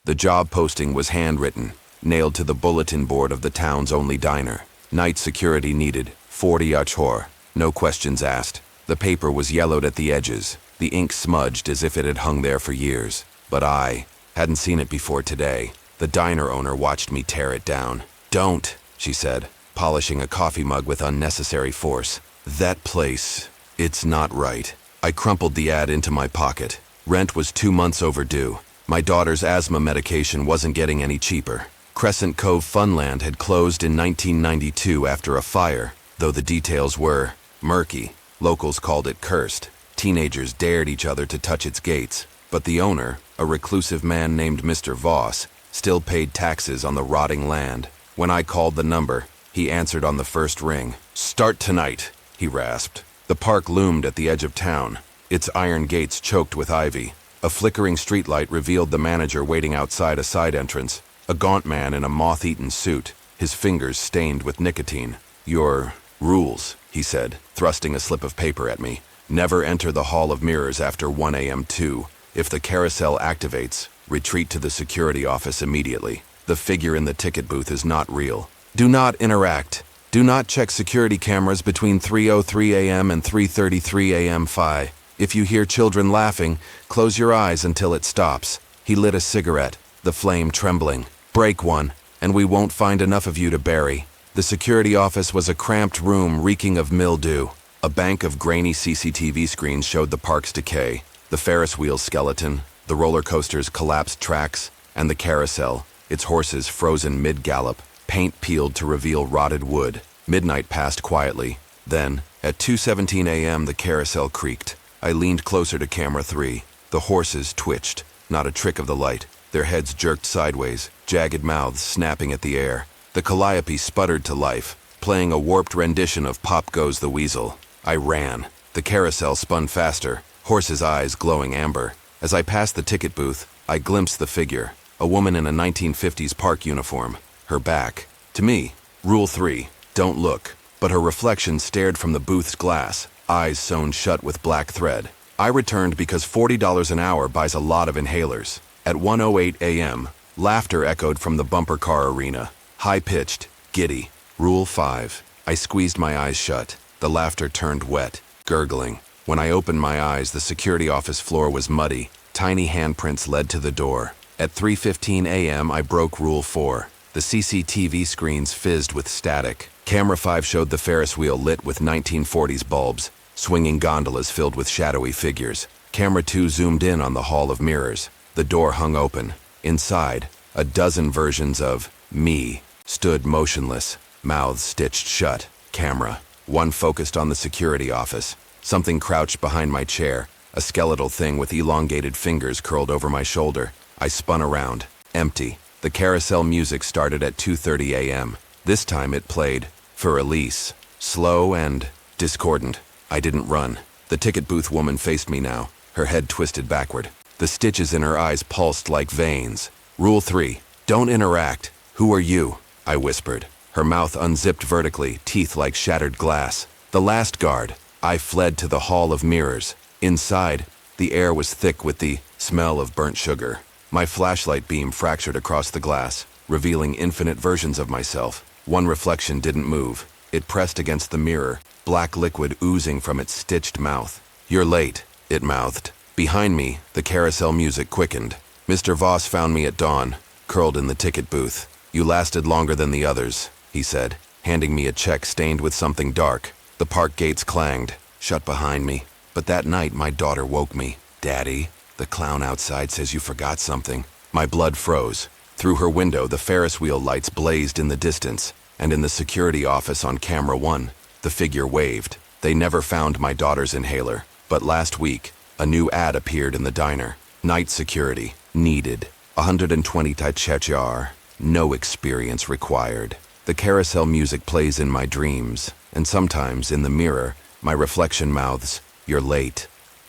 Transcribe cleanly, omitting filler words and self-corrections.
The job posting was handwritten, nailed to the bulletin board of the town's only diner. Night security needed, 40 achor, no questions asked. The paper was yellowed at the edges, the ink smudged as if it had hung there for years. But I hadn't seen it before today. The diner owner watched me tear it down. "Don't," she said, polishing a coffee mug with unnecessary force. "That place, it's not right." I crumpled the ad into my pocket. Rent was 2 months overdue. My daughter's asthma medication wasn't getting any cheaper. Crescent Cove Funland had closed in 1992 after a fire, though the details were murky. Locals called it cursed. Teenagers dared each other to touch its gates. But the owner, a reclusive man named Mr. Voss, still paid taxes on the rotting land. When I called the number, he answered on the first ring. "Start tonight," he rasped. The park loomed at the edge of town, its iron gates choked with ivy. A flickering streetlight revealed the manager waiting outside a side entrance, a gaunt man in a moth-eaten suit, his fingers stained with nicotine. "Your rules," he said, thrusting a slip of paper at me. "Never enter the Hall of Mirrors after 1 a.m. 2. If the carousel activates, retreat to the security office immediately. The figure in the ticket booth is not real. Do not interact. Do not check security cameras between 3:03 a.m. and 3:33 a.m. 5. If you hear children laughing, close your eyes until it stops." He lit a cigarette, the flame trembling. "Break one, and we won't find enough of you to bury." The security office was a cramped room reeking of mildew. A bank of grainy CCTV screens showed the park's decay. The Ferris wheel skeleton, the roller coaster's collapsed tracks, and the carousel, its horses frozen mid-gallop, paint peeled to reveal rotted wood. Midnight passed quietly. Then, at 2:17 a.m., the carousel creaked. I leaned closer to camera 3. The horses twitched, not a trick of the light. Their heads jerked sideways, jagged mouths snapping at the air. The calliope sputtered to life, playing a warped rendition of Pop Goes the Weasel. I ran. The carousel spun faster, horses' eyes glowing amber. As I passed the ticket booth, I glimpsed the figure, a woman in a 1950s park uniform. Her back. To me, Rule 3, don't look. But her reflection stared from the booth's glass, eyes sewn shut with black thread. I returned because $40 an hour buys a lot of inhalers. At 1:08 a.m., laughter echoed from the bumper car arena. High-pitched, giddy. Rule 5. I squeezed my eyes shut. The laughter turned wet, gurgling. When I opened my eyes, the security office floor was muddy. Tiny handprints led to the door. At 3:15 a.m., I broke Rule 4. The CCTV screens fizzed with static. Camera 5 showed the Ferris wheel lit with 1940s bulbs, swinging gondolas filled with shadowy figures. Camera 2 zoomed in on the Hall of Mirrors. The door hung open. Inside, a dozen versions of me stood motionless, mouths stitched shut. Camera 1 focused on the security office. Something crouched behind my chair, a skeletal thing with elongated fingers curled over my shoulder. I spun around. Empty. The carousel music started at 2:30 a.m. This time it played, for Elise, slow and discordant. I didn't run. The ticket booth woman faced me now, her head twisted backward. The stitches in her eyes pulsed like veins. Rule 3, don't interact. "Who are you?" I whispered. Her mouth unzipped vertically, teeth like shattered glass. "The last guard." I fled to the Hall of Mirrors. Inside, the air was thick with the smell of burnt sugar. My flashlight beam fractured across the glass, revealing infinite versions of myself. One reflection didn't move. It pressed against the mirror, black liquid oozing from its stitched mouth. "You're late," it mouthed. Behind me, the carousel music quickened. Mr. Voss found me at dawn, curled in the ticket booth. "You lasted longer than the others," he said, handing me a check stained with something dark. The park gates clanged, shut behind me. But that night, my daughter woke me. "Daddy, the clown outside says you forgot something." My blood froze. Through her window, the Ferris wheel lights blazed in the distance, and in the security office on camera 1, the figure waved. They never found my daughter's inhaler. But last week, a new ad appeared in the diner. Night security. Needed. 120 tachechar. No experience required. The carousel music plays in my dreams, and sometimes in the mirror, my reflection mouths, "You're late."